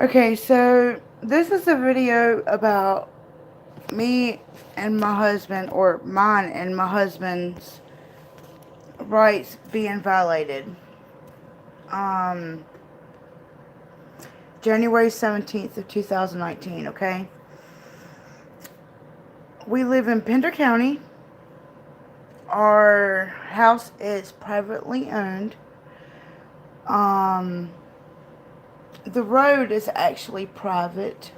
Okay, so this is a video about me and my husband, or mine and my husband's rights being violated. Um, January 17th of 2019, okay? We live in Pender County. Our house is privately owned. Um, the road is actually private.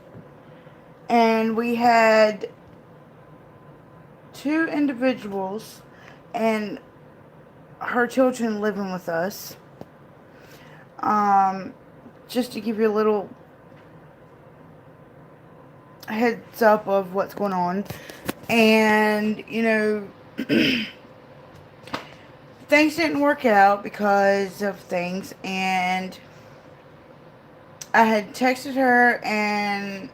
And we had two individuals and her children living with us. Um, just to give you a little heads up of what's going on. And, things didn't work out because of things. And I had texted her and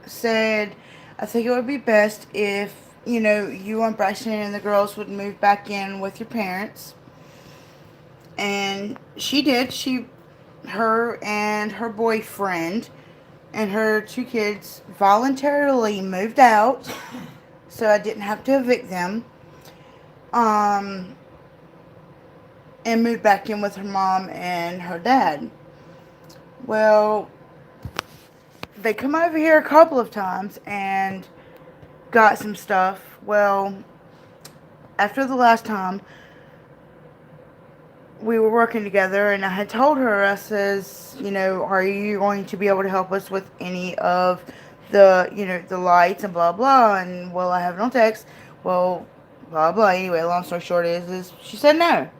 said, I think it would be best if, you and Bryson and the girls would move back in with your parents. And she did. Her and her boyfriend and her two kids voluntarily moved out, so I didn't have to evict them. And moved back in with her mom and her dad. Well, they come over here a couple of times and got some stuff. Well, after the last time, we were working together, and I had told her, I says, are you going to be able to help us with any of the lights and blah blah? And well, I have no text. Well, blah blah. Anyway, long story short is she said no.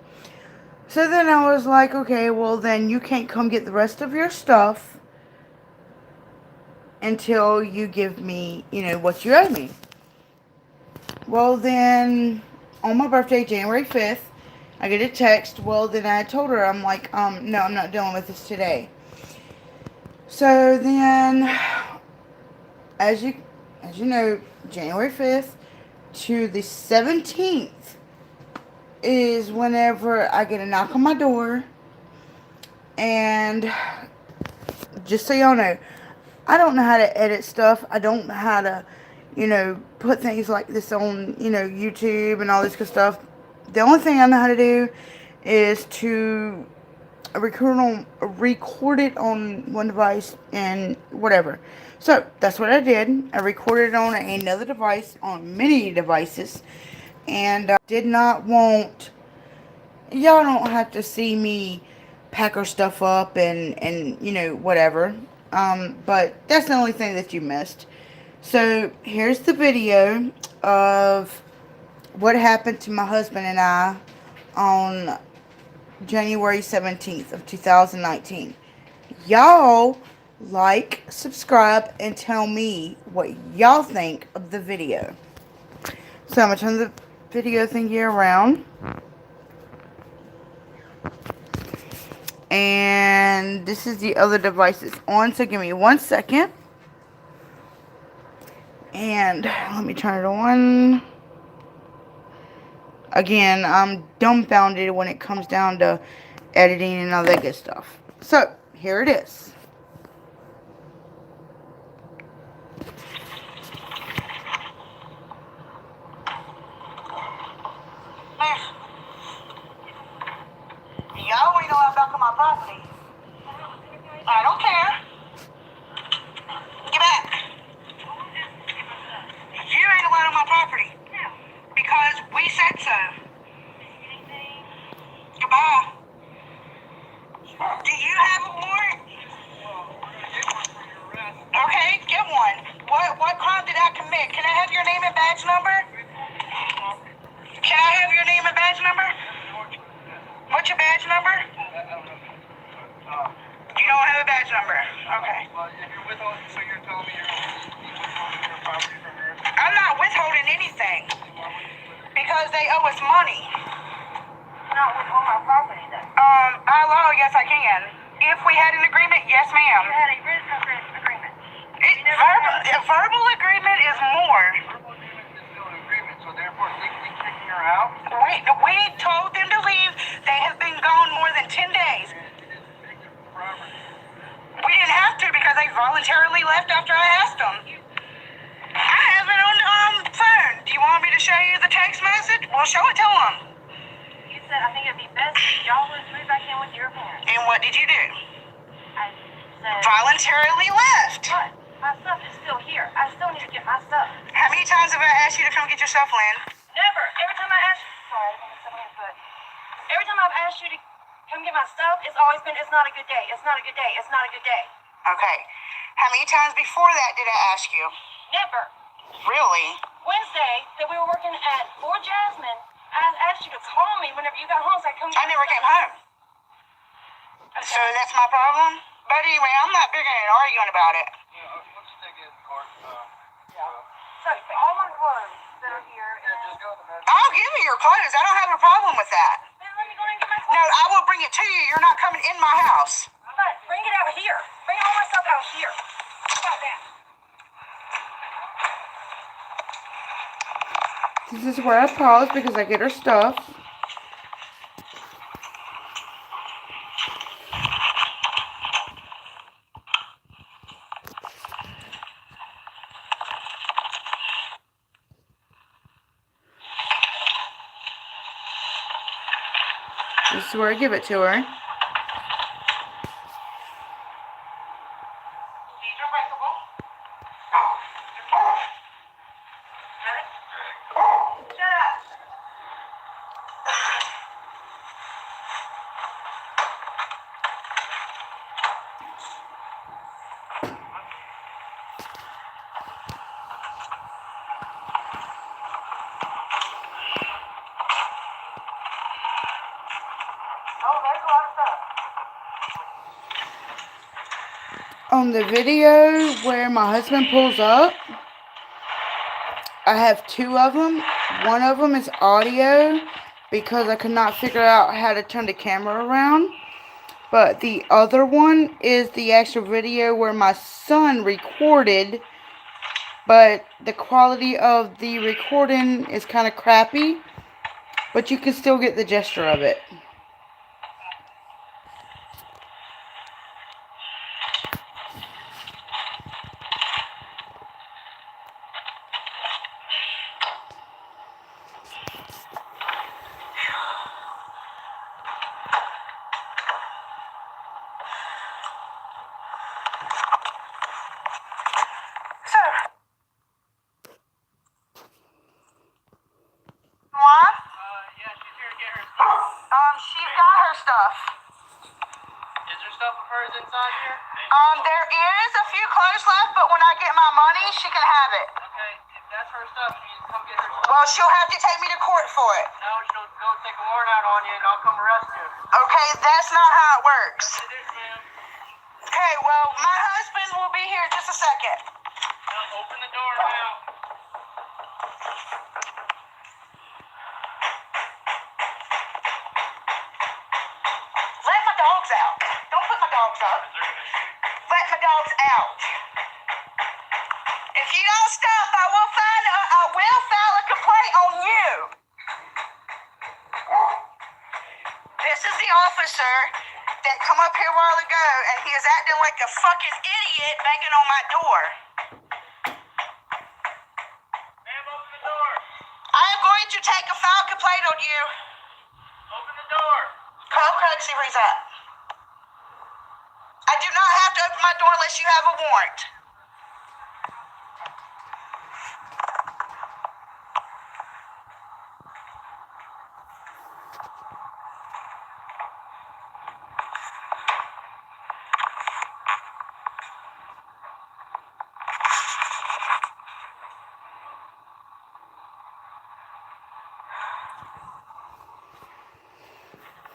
So then I was like, okay, well then you can't come get the rest of your stuff until you give me, what you owe me. Well then, on my birthday, January 5th, I get a text. Well, then I told her, I'm like, no, I'm not dealing with this today. So then, as you know, January 5th to the 17th is whenever I get a knock on my door. And just so y'all know, I don't know how to edit stuff. I don't know how to, put things like this on, YouTube and all this good stuff. The only thing I know how to do is to record it on one device and whatever. So that's what I did. I recorded it on another device, on many devices, and did not want, y'all don't have to see me pack her stuff up and whatever. But that's the only thing that you missed. So here's the video of what happened to my husband and I on January 17th of 2019. Y'all like, subscribe, and tell me what y'all think of the video. So I'm going to turn the video thingy around. And this is the other device it's on, so give me 1 second. And let me turn it on. Again, I'm dumbfounded when it comes down to editing and all that good stuff. So, here it is. Y'all ain't allowed back on my property. I don't care. Get back. You ain't allowed on my property. Because we said so. Goodbye. Do you have a warrant? Okay, get one. What crime did I commit? Can I have your name and badge number? Can I have your name and badge number? What's your badge number? You don't have a badge number. Okay. Well, if you're withholding, so you're telling me you're withholding your property from her? I'm not withholding anything. Because they owe us money. You're not withholding our property then? By law, yes I can. If we had an agreement, yes ma'am. You had a written agreement. A verbal agreement is more. Verbal agreement is still an agreement, so therefore legally kicking her out? We told them to leave. They have been gone more than 10 days. You didn't evict her from the property. We didn't have to because they well, show it to them. You said I think it'd be best if y'all would move back in with your parents. And what did you do? I said... Voluntarily left. What? My stuff is still here. I still need to get my stuff. How many times have I asked you to come get your stuff, Lynn? Never. Every time I ask... Sorry, I'm stepping on your foot. Every time I've asked you to come get my stuff, it's always been, it's not a good day. It's not a good day. It's not a good day. Okay. How many times before that did I ask you? Never. Really? Wednesday, that we were working at Fort Jasmine, I asked you to call me whenever you got home so I could come get I never my came stuff. home. Okay. So that's my problem? But anyway, I'm not bigger than arguing about it. Yeah, let's take it in court. So, all my clothes that are here, Yeah, just go to the med. I'll give you your clothes. I don't have a problem with that. then let me go and get my No, clothes. I will bring it to you. You're not coming in my house. But bring it out here. Bring all my stuff out here. How about that? This is where I pause because I get her stuff. This is where I give it to her. These are breakable. Shut up. Oh, there's a lot of stuff. On the video where my husband pulls up, I have two of them. One of them is audio because I could not figure out how to turn the camera around. But the other one is the actual video where my son recorded, but the quality of the recording is kind of crappy, but you can still get the gesture of it. So, what? Yeah, she's here to get her stuff. She's got her stuff. Is there stuff of hers inside here? There is a few clothes left, but when I get my money, she can have it. Okay, if that's her stuff, you need to come get her stuff. Well, she'll have to take me to court for it. No, she'll go take a warrant out on you and I'll come arrest you. Okay, that's not how it works. It is, ma'am. Okay, well, my husband will be here in just a second. Now, open the door now. Let my dogs out. Don't put my dogs out. Let my dogs out. If you don't stop, I will file a complaint on you. This is the officer that come up here a while ago, and he is acting like a fucking idiot banging on my door. Ma'am, open the door. I am going to take a file complaint on you. Open the door. Call Craig, see where he's at. I do not have to open my door unless you have a warrant.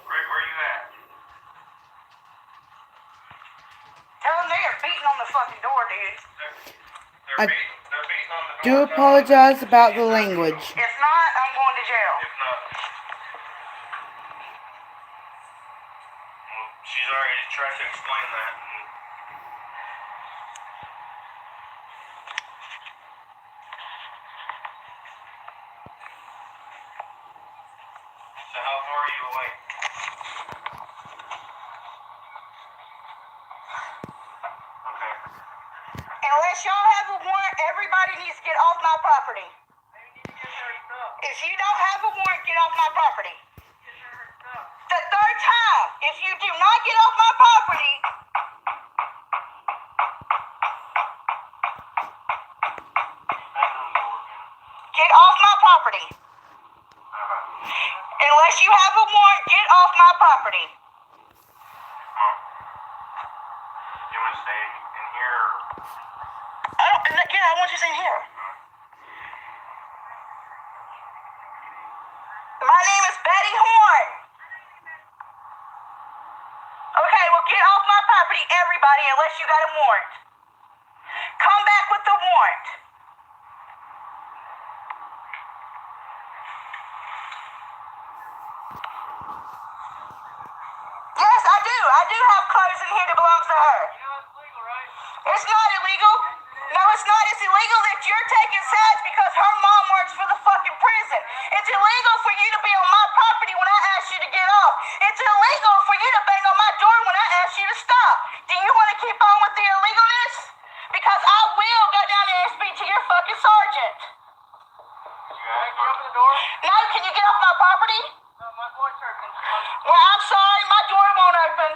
Greg, where you at? Tell them they're beating on the fucking door, dude. I They're beating on the do apologize about the language. If not, I'm going to jail. If not, well, she's already tried to explain that. So how far are you away? Okay. Unless y'all have a warrant, everybody needs to get off my property. You need to get her stuff. If you don't have a warrant, get off my property. The third time, if you do not get off my property, get off my property. Unless you have a warrant, get off my property. You want to stay in here? I want you to stay in here. My name is Betty Horn. Okay, well, get off my property, everybody, unless you got a warrant. Come back with the warrant. Yes, I do. I do have clothes in here that belongs to her. You know it's legal, right? It's not illegal. No, it's not. It's illegal that you're taking sides because her mom works for the fucking prison. It's illegal for you to be on my property when I ask you to get off. It's illegal for you to bang on my door when I ask you to stop. Do you want to keep on with the illegalness? Because I will go down there and speak to your fucking sergeant. You open the door? No, can you get off my property? No, my voice hurts. Well, I'm sorry, my door won't open.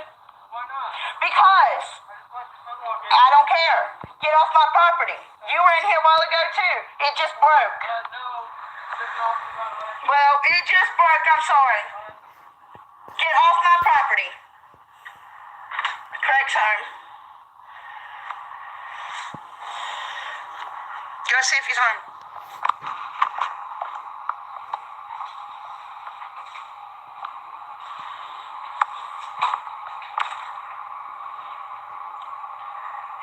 Why not? Because I just want the sunwalk in. I don't care. Get off my property. You were in here a while ago too. It just broke. No. Sitting off the bottom. Well, it just broke. I'm sorry. Get off my property. Craig's home. Go see if he's home.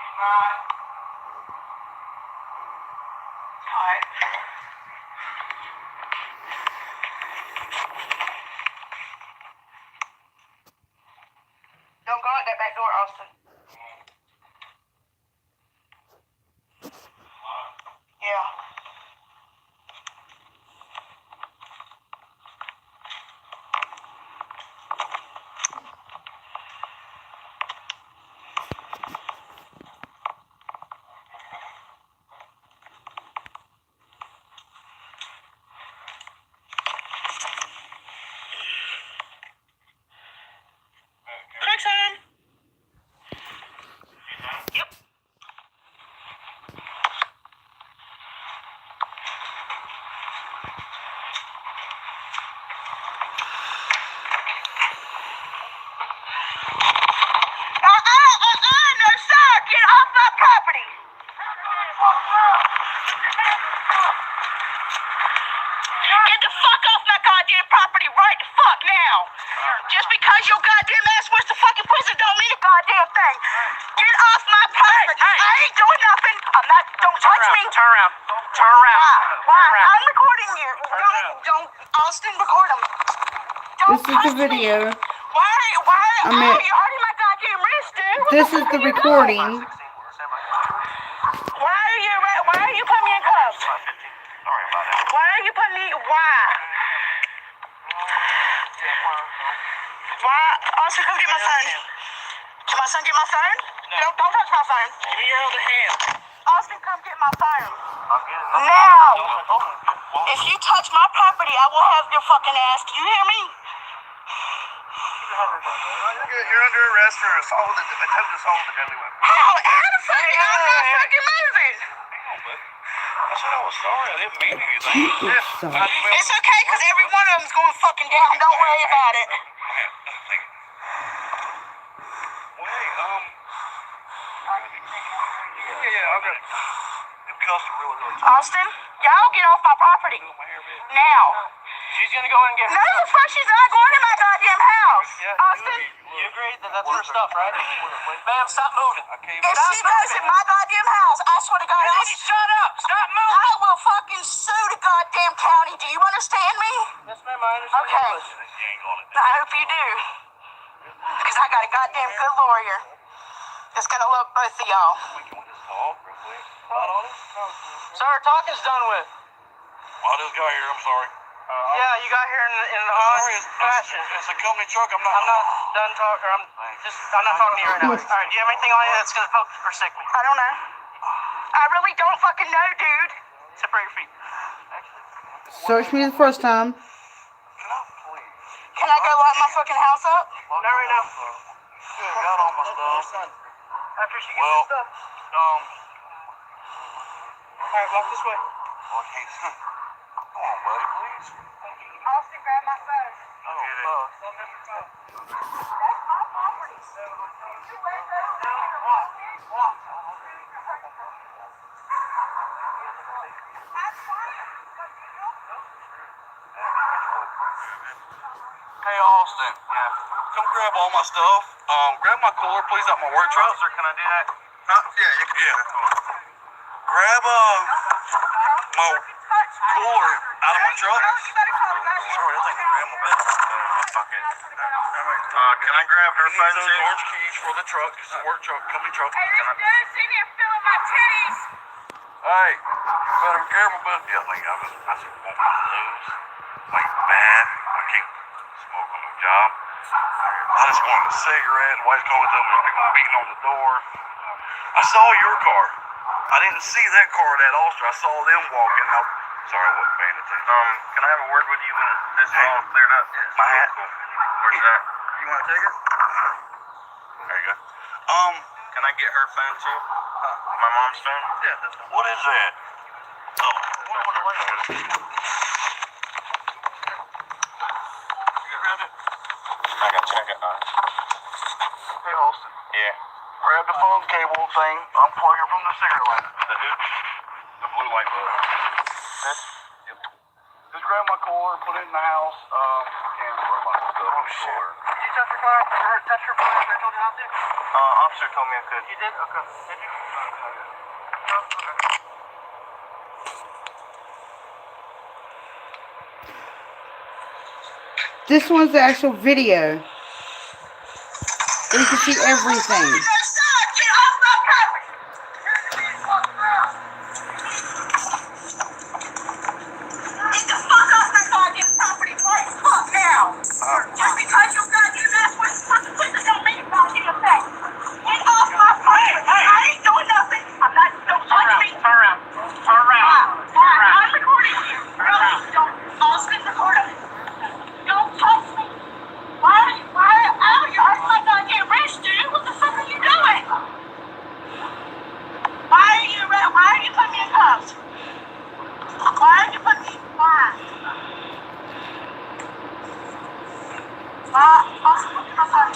Right. Alright. Don't go out that back door, Austin. Yeah. Craig's home. Yep. No, sir. Get off my property. Get the fuck off my goddamn property right the fuck now. Just because your goddamn ass wants to fucking prison don't mean a goddamn thing. Get off my property. I ain't doing nothing. I'm not. Don't touch me. Turn around. Turn around. Why? I'm recording you. Don't, Austin, record him. This is the video. Why? I mean- Oh, you're hurting my goddamn wrist, dude. What This the is fuck the are you recording. doing? Why are you putting me in cuffs? Sorry about that. Why are you putting me? Why? Why? Austin, come get my phone. Can my son get my phone? No. Don't touch my phone. Give me your other hand. Austin, come get my phone. I'll get it. Now! Oh, If you touch my property, I will have your fucking ass. Do you hear me? You're under arrest for attempted assault with a deadly weapon. How the fuck? I'm not fucking moving. I said I was sorry. I didn't mean anything. It's okay, because every one of them's going fucking down. Don't worry about it. Yeah, okay. Them cuffs are really tough. Austin, y'all get off my property. Now. She's gonna go in and get No, the fuck, she's not going in my goddamn house. Austin, You agree that that's her stuff, right? Ma'am, stop moving. Okay, if she goes in my goddamn house, I swear to God, shut up! Stop moving! I will fucking sue the goddamn county. Do you understand me? Yes, ma'am, I understand. Okay. You ain't gonna I hope you do. Because I got a goddamn good lawyer that's gonna love both of y'all. Can we just talk real quick? Not on it? Sir, talking's done with. Well, I just got here. I'm sorry. Yeah, you got here in an Sorry, honest fashion. it's a company truck. I'm I'm not done talking. I'm not talking to you right now. All right, do you have anything on you that's gonna poke or sick me? I don't know. I really don't fucking know, dude. Separate your feet. Searched me the first time. Can I please? Can I go light my fucking house up? Not right now. Yeah, got all my stuff. After she gets Well, her stuff. Alright, walk this way. Well, I can't. Come on, buddy, please. Austin, grab my phone. Oh, fuck. That's my property. You let those Hey, Austin. Yeah. Come grab all my stuff. Grab my cooler, please, out my work truck. Sir, can I do that? Yeah, you can. Yeah. Grab my cooler out of my truck. Sorry, I think I grabbed my bed. Fuck it. Can I grab her phone Those too? orange keys for the truck. It's the work truck, company truck. Hey, this dude's sitting here filling my titties. Hey, you better be careful, but yeah, like I was want my nose like bad. I can't smoke on the job. I just wanted a cigarette. Wife's going to me, people beating on the door. I saw your car. I didn't see that car at that Ulster. I saw them walking. Sorry, I wasn't paying attention. Can I have a word with you when this is all cleared up? My hat. Where's that? You want to take it? There you go. Can I get her phone too? My mom's phone? Yeah, that's fine. What is that? Oh, I got you. hey, Austin. Yeah. Grab the phone cable thing. Unplug it from the cigarette lighter. The who? The blue light bulb. This? Yep. Just grab my cooler, put it in the house. Can't throw my stuff. Oh, shit. Did you touch her car? Or touch her phone after I told you not to? Officer told me I could. You did? Okay. Did you? This one's the actual video. You can see everything. Get off my property. Get the fuck off my goddamn property right fuck now. Just because you goddamn ass went to fucking prison don't mean a goddamn thing. Get off my property. I ain't doing nothing. I'm not, don't touch me. Turn around. Turn around. I'm recording you. Don't, Austin, record it. Don't touch me. Why are you acting like I get rich, dude? What the fuck are you doing? Why are you putting me in cuffs? Why are you putting me in cuffs? Austin, look at my phone.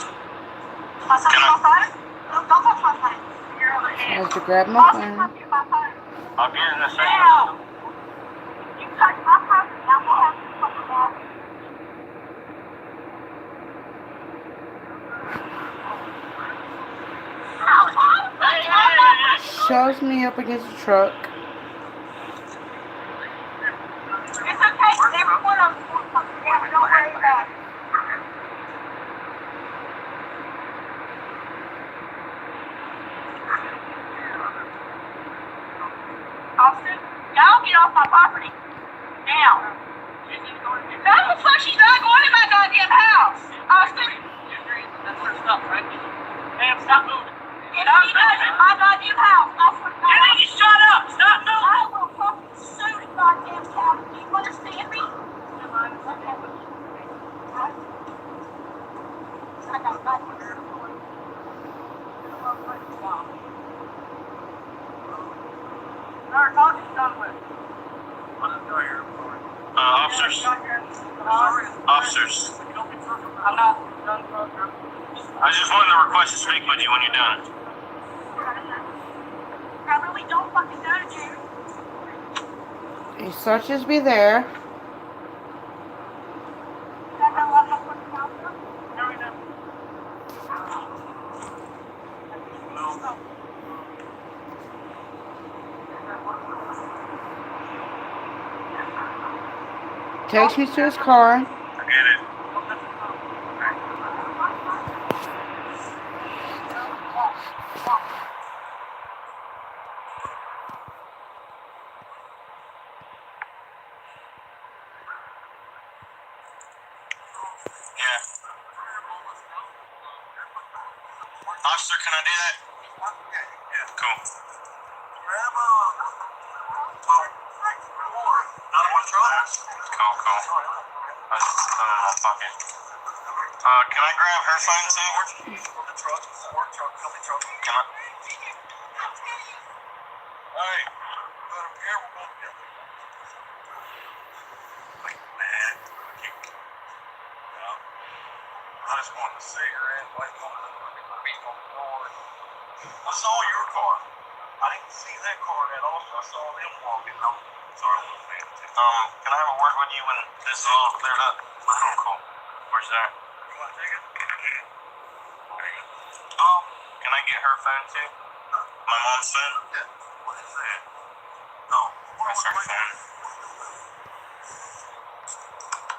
My son's on my phone? Don't touch my phone. You're over I here. have to grab my Austin, phone. look at my phone. I'll get it in a second. Now, you touch my property, I will have you fucking mad. Shoves me up against the truck. It's okay, every one of them will fucking down, don't worry about it. Austin, y'all get off my property. Now. No, the fuck, she's not going in my goddamn house. Austin. That's her stuff, right? Ma'am, stop moving. If she does in my goddamn house, I swear to God. You need to shut up! Stop moving! I will fucking sue the goddamn county. Do you understand me? I got nothing. Our talking's done with. Officers. Officers. I'm not done with. I just wanted to request to speak with you when you're done. I really don't fucking know, dude. These searches be there. I know I'm not fucking counselor. No, I know. Takes me to his car. Forget it. Yeah. Officer, can I do that? Yeah. Cool. Out of my truck? Cool, cool. I just put it in my pocket. Can I grab her phone too? From the truck. Work truck. Company truck. Can I? Hey, better be careful. Like, man, I just wanted a cigarette. Like, beating on the door. I saw your car. I didn't see that car at all. I saw them walking out. Sorry, I wasn't paying attention. Can I have a word with you when this is all cleared up? Oh, cool. Where's that? You want to take it? There you go. Can I get her phone too? My mom's phone? Yeah. What is that? No. That's her phone.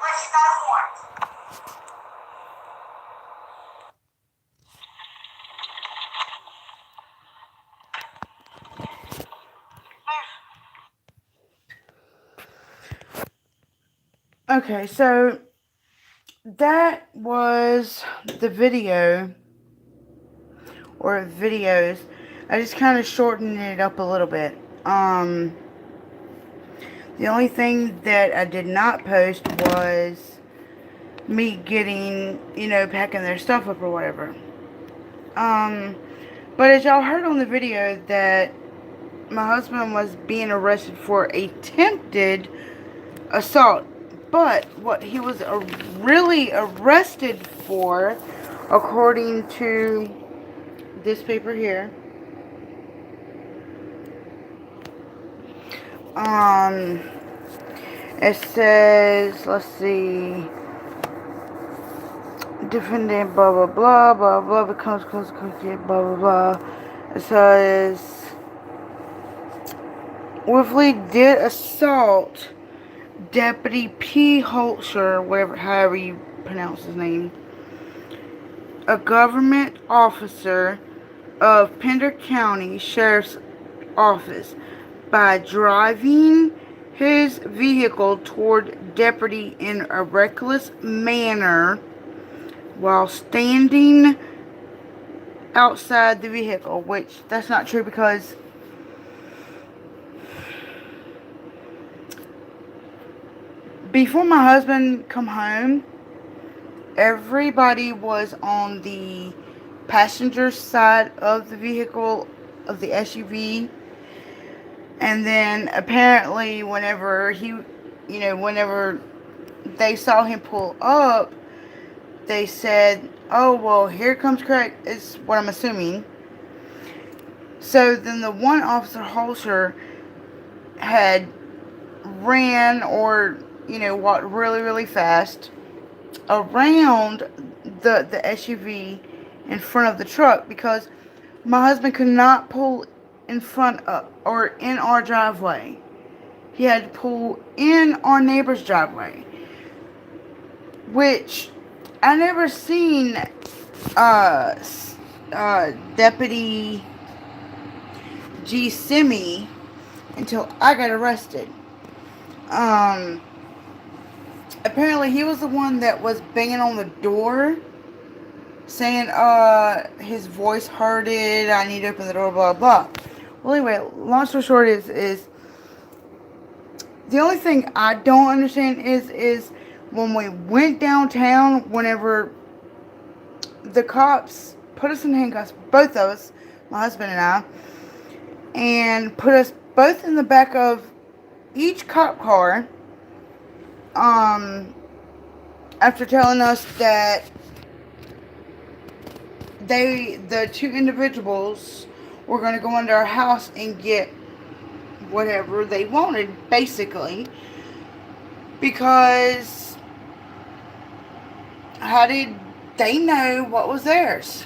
Like she got a warrant. Okay, so that was the video, or videos. I just kind of shortened it up a little bit. The only thing that I did not post was me getting, packing their stuff up or whatever. But as y'all heard on the video that my husband was being arrested for attempted assault. But what he was really arrested for, according to this paper here, it says, let's see, defendant, blah, blah, blah, blah, blah, becomes blah, blah, blah. It says, Woodley did assault Deputy P. Holzer, however you pronounce his name, a government officer of Pender County Sheriff's Office, by driving his vehicle toward Deputy in a reckless manner while standing outside the vehicle, which that's not true, because before my husband come home, everybody was on the passenger side of the vehicle, of the SUV. And then apparently whenever whenever they saw him pull up, they said, oh, well, here comes Craig, is what I'm assuming. So then the one officer, Holzer, had ran or walked really, really fast around the SUV in front of the truck, because my husband could not pull in front of or in our driveway. He had to pull in our neighbor's driveway, which I never seen Deputy G. Simi until I got arrested. Apparently he was the one that was banging on the door saying, his voice hurted, I need to open the door, blah, blah. Well, anyway, long story short is the only thing I don't understand is when we went downtown, whenever the cops put us in handcuffs, both of us, my husband and I, and put us both in the back of each cop car, after telling us that the two individuals were going to go into our house and get whatever they wanted, basically, because how did they know what was theirs?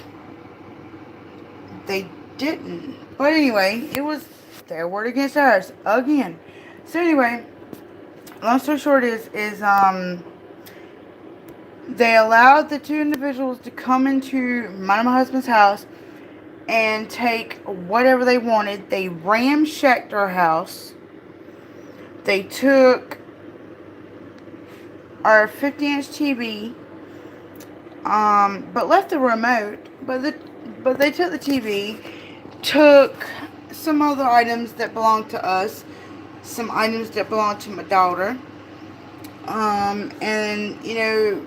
They didn't. But anyway, it was their word against ours again. So anyway, long story short is they allowed the two individuals to come into my husband's house and take whatever they wanted. They ramshacked our house. They took our 50-inch TV, but left the remote. But they took the TV, took some other items that belonged to us, some items that belong to my daughter. And, you know,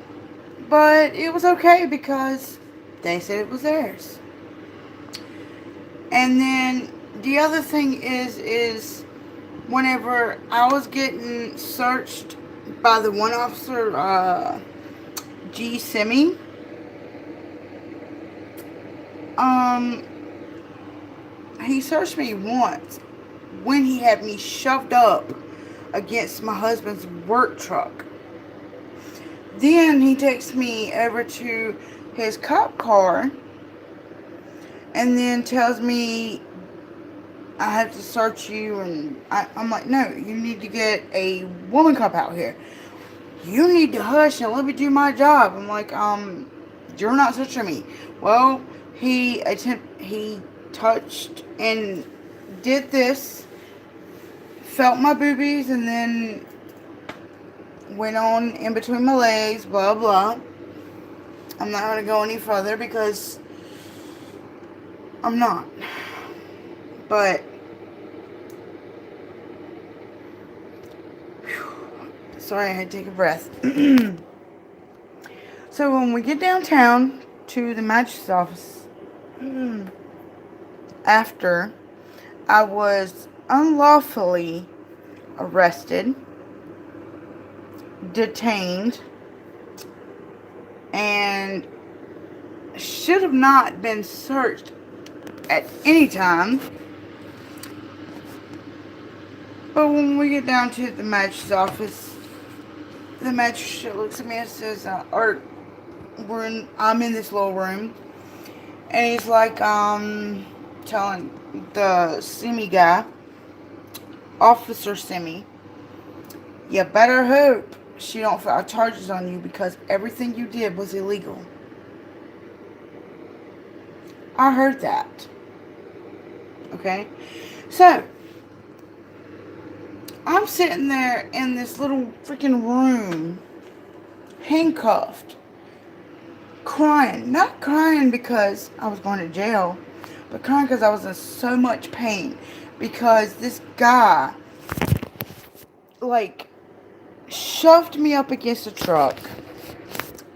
but it was okay because they said it was theirs. And then the other thing is whenever I was getting searched by the one officer, G. Simi, he searched me once when he had me shoved up against my husband's work truck. Then he takes me over to his cop car and then tells me I have to search you, and I'm like, no, you need to get a woman cop out here. You need to hush and let me do my job. I'm like, you're not searching me. Well, he touched and did this, felt my boobies, and then went on in between my legs, blah, blah. I'm not going to go any further because I'm not. But, sorry, I had to take a breath. So when we get downtown to the magistrate's office, after I was unlawfully arrested, detained, and should have not been searched at any time. But when we get down to the magistrate's office, the magistrate looks at me and says, I'm in this little room, and he's like, telling the Simi guy, Officer Simi, you better hope she don't file charges on you because everything you did was illegal. I heard that. Okay? So, I'm sitting there in this little freaking room, handcuffed, crying. Not crying because I was going to jail, but crying because I was in so much pain. Because this guy, like, shoved me up against a truck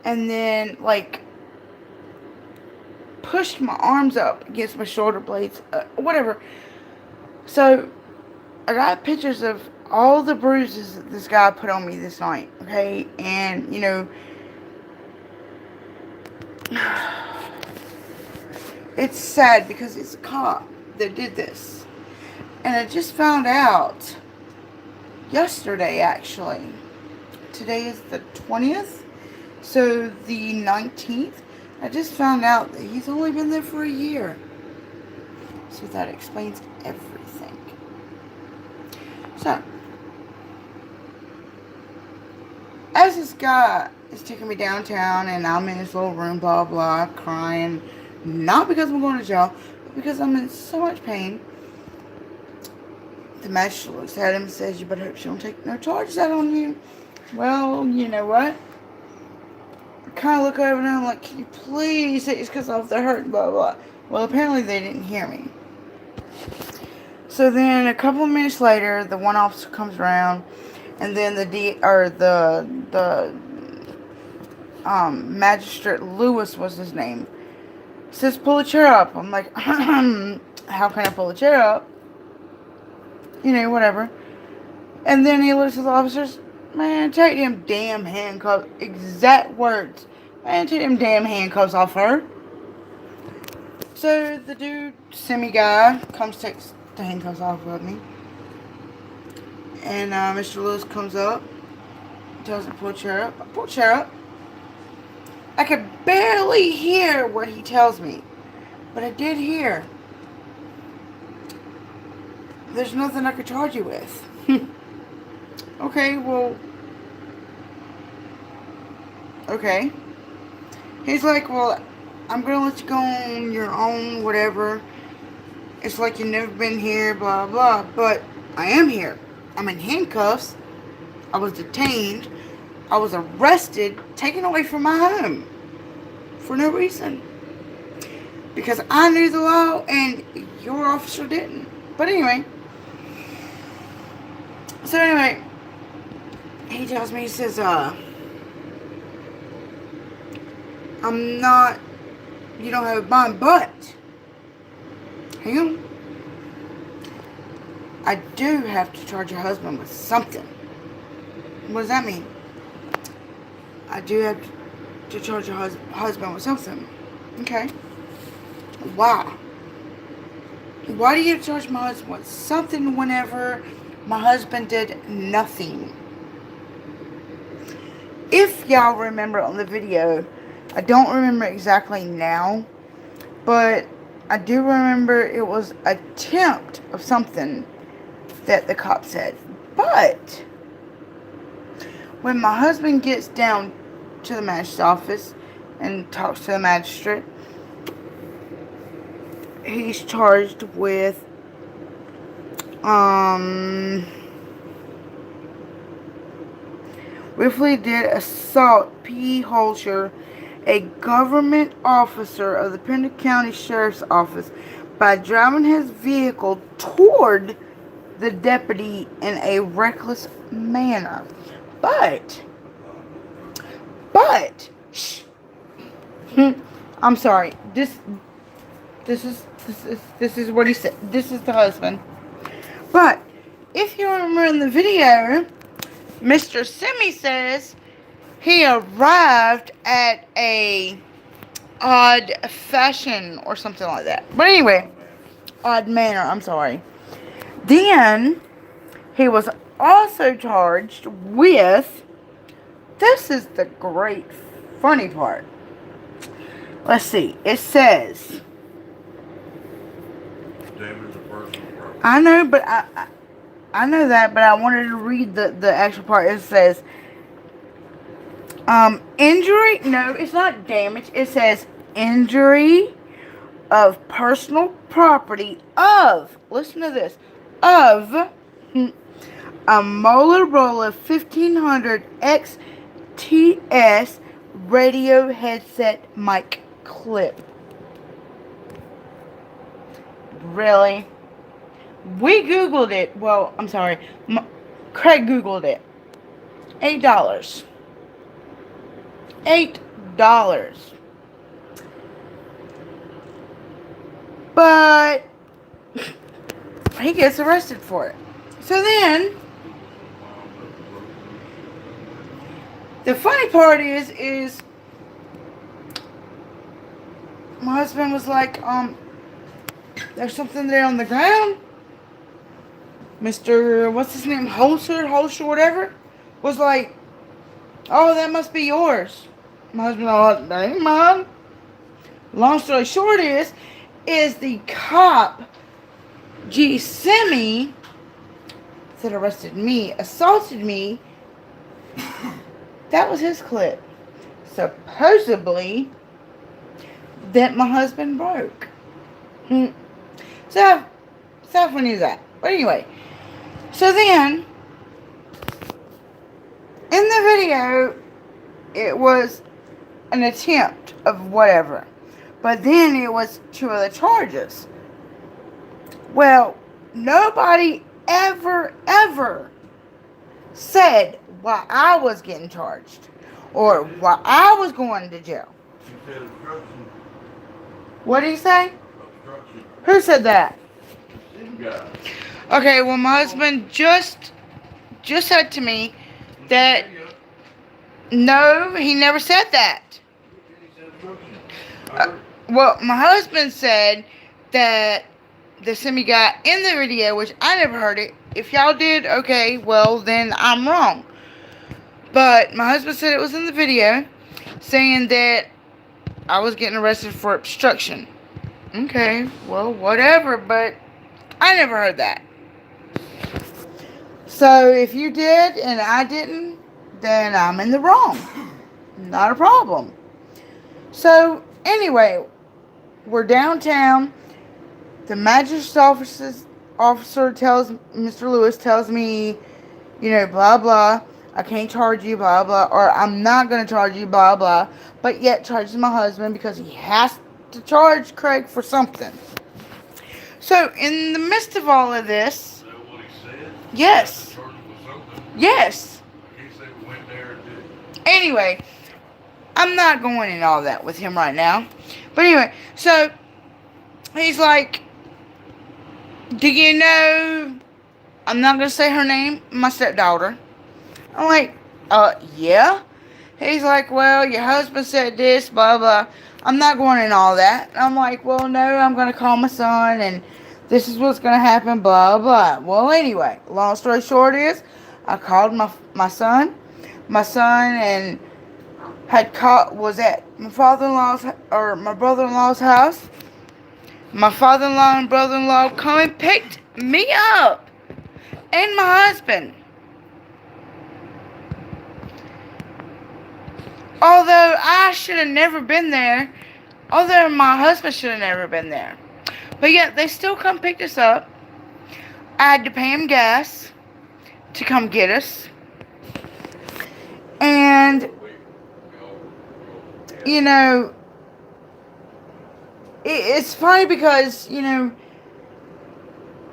and then, like, pushed my arms up against my shoulder blades, whatever. So, I got pictures of all the bruises that this guy put on me this night, okay? And, you know, it's sad because it's a cop that did this. And I just found out yesterday, actually. Today is the 20th, so the 19th. I just found out that he's only been there for a year. So that explains everything. So, as this guy is taking me downtown and I'm in this little room, blah, blah, crying, not because I'm going to jail, but because I'm in so much pain, the magistrate looks at him and says, you better hope she don't take no charges out on you. Well, you know what? I kind of look over and I'm like, can you please take these cuts off? They're hurting, blah, blah. Well, apparently they didn't hear me. So then a couple of minutes later, the one officer comes around, and then the magistrate Lewis was his name. Says, pull a chair up. I'm like, how can I pull a chair up? You know, whatever. And then he looks at the officers, man, take them damn handcuffs. Exact words. Man, take them damn handcuffs off her. So the dude, Simi guy, comes takes the handcuffs off of me. And Mr. Lewis comes up, tells me to pull a chair up. I pull a chair up. I could barely hear what he tells me, but I did hear. There's nothing I could charge you with. Okay, well, okay. He's like, well, I'm going to let you go on your own, whatever. It's like you've never been here, blah, blah. But I am here. I'm in handcuffs. I was detained. I was arrested, taken away from my home. For no reason. Because I knew the law and your officer didn't. But anyway. So anyway, he tells me, he says, I'm not, you don't have a bond, but, hang on, I do have to charge your husband with something. What does that mean? I do have to charge your husband with something. Okay. Why? Why do you have to charge my husband with something whenever my husband did nothing? If y'all remember on the video, I don't remember exactly now, but I do remember it was attempt of something that the cop said. But when my husband gets down to the magistrate's office and talks to the magistrate, he's charged with Ripley did assault P. Holscher, a government officer of the Pender County Sheriff's Office, by driving his vehicle toward the deputy in a reckless manner. But, shh, I'm sorry. This is what he said. This is the husband. But if you remember in the video, Mr. Simi says he arrived at a odd fashion or something like that. But anyway, odd manner, I'm sorry. Then he was also charged with, this is the great funny part. Let's see. It says, Damage of personal property. I know, but I know that, but I wanted to read the actual part. It says, injury, no, it's not damage. It says injury of personal property of, listen to this, of a Motorola 1500 XTS radio headset mic clip. Really? We Googled it. Well, I'm sorry. Craig Googled it. $8. $8. But he gets arrested for it. So then, the funny part is my husband was like, there's something there on the ground. Mr. What's his name? Holscher, whatever, was like, oh, that must be yours. My husband, oh, that ain't mine. Long story short is the cop, G. Simi, that arrested me, assaulted me, that was his clip. Supposedly, that my husband broke. So how funny is that? But anyway, so then, in the video, it was an attempt of whatever. But then it was 2 other charges. Well, nobody ever said why I was getting charged or why I was going to jail. You said obstruction. What did he say? Obstruction. Who said that? Same guy. Okay, well, my husband just said to me that, no, he never said that. He said obstruction. Well, my husband said that the Simi guy in the video, which I never heard it. If y'all did, okay, well, then I'm wrong. But my husband said it was in the video, saying that I was getting arrested for obstruction. Okay, well, whatever, but I never heard that. So if you did and I didn't, then I'm in the wrong. Not a problem. So anyway, we're downtown. The magistrate's officer tells, Mr. Lewis tells me, you know, blah, blah. I can't charge you, blah, blah. Or I'm not going to charge you, blah, blah. But yet charges my husband because he has to charge Craig for something. So in the midst of all of this, Is that what he said? yes. Charged with Yes. He said we went there and did it. Anyway, I'm not going in all that with him right now. But anyway, so he's like, do you know, I'm not going to say her name, my stepdaughter. I'm like, yeah. He's like, well, your husband said this, blah, blah. I'm not going in all that. And I'm like, well, no, I'm going to call my son, and this is what's going to happen, blah, blah. Well, anyway, long story short is, I called my son. My son and was at my father-in-law's, or my brother-in-law's house. My father-in-law and brother-in-law come and picked me up and my husband. Although I should have never been there. Although my husband should have never been there. But yet, they still come pick us up. I had to pay him gas to come get us. And, you know, it's funny because, you know,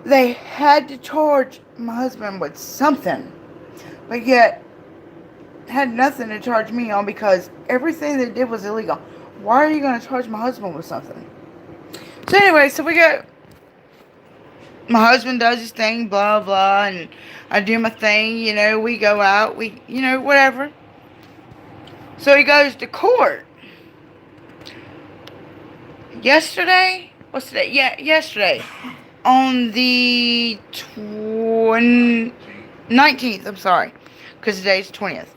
they had to charge my husband with something. But yet, had nothing to charge me on because everything they did was illegal. Why are you going to charge my husband with something? So anyway, so we go. My husband does his thing, blah, blah, and I do my thing, you know, we go out, you know, whatever. So he goes to court. Yesterday? What's today? Yeah, yesterday. On the 19th, I'm sorry. Because today's 20th.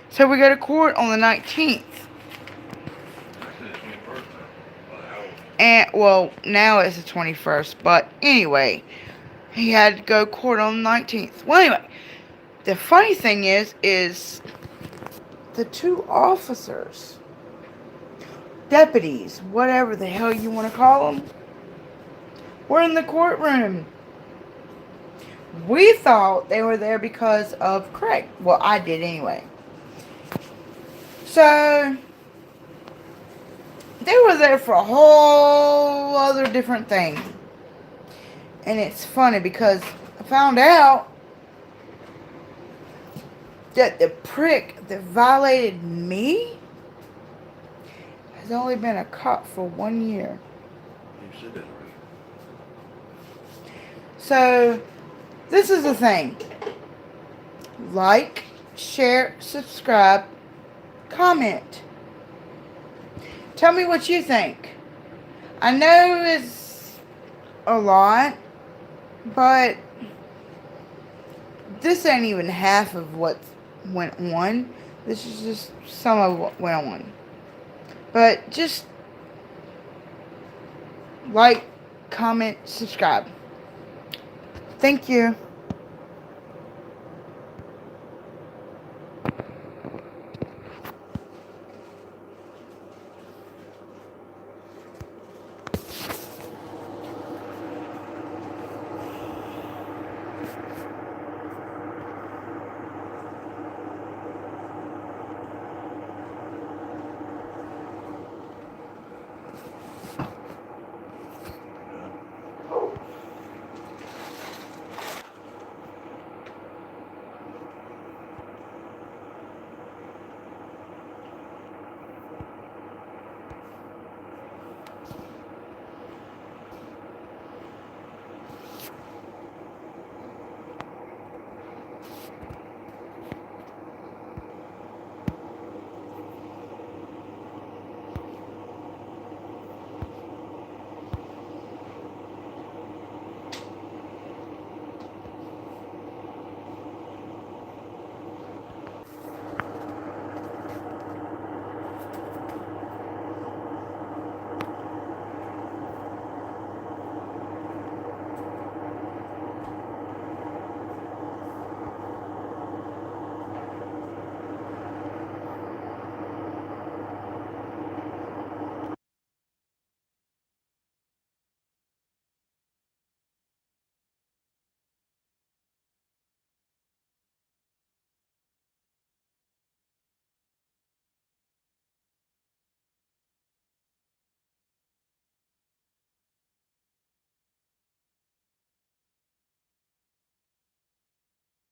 So we go to court on the 19th. And, well, now it's the 21st. But anyway, he had to go to court on the 19th. Well, anyway, the funny thing is the two officers, deputies, whatever the hell you want to call them, were in the courtroom. We thought they were there because of Craig. Well, I did anyway. So, they were there for a whole other different thing. And it's funny because I found out that the prick that violated me has only been a cop for 1 year. You said that already. So, this is the thing. Like, share, subscribe, comment. Tell me what you think. I know it's a lot, but this ain't even half of what went on. This is just some of what went on. But just like, comment, subscribe. Thank you.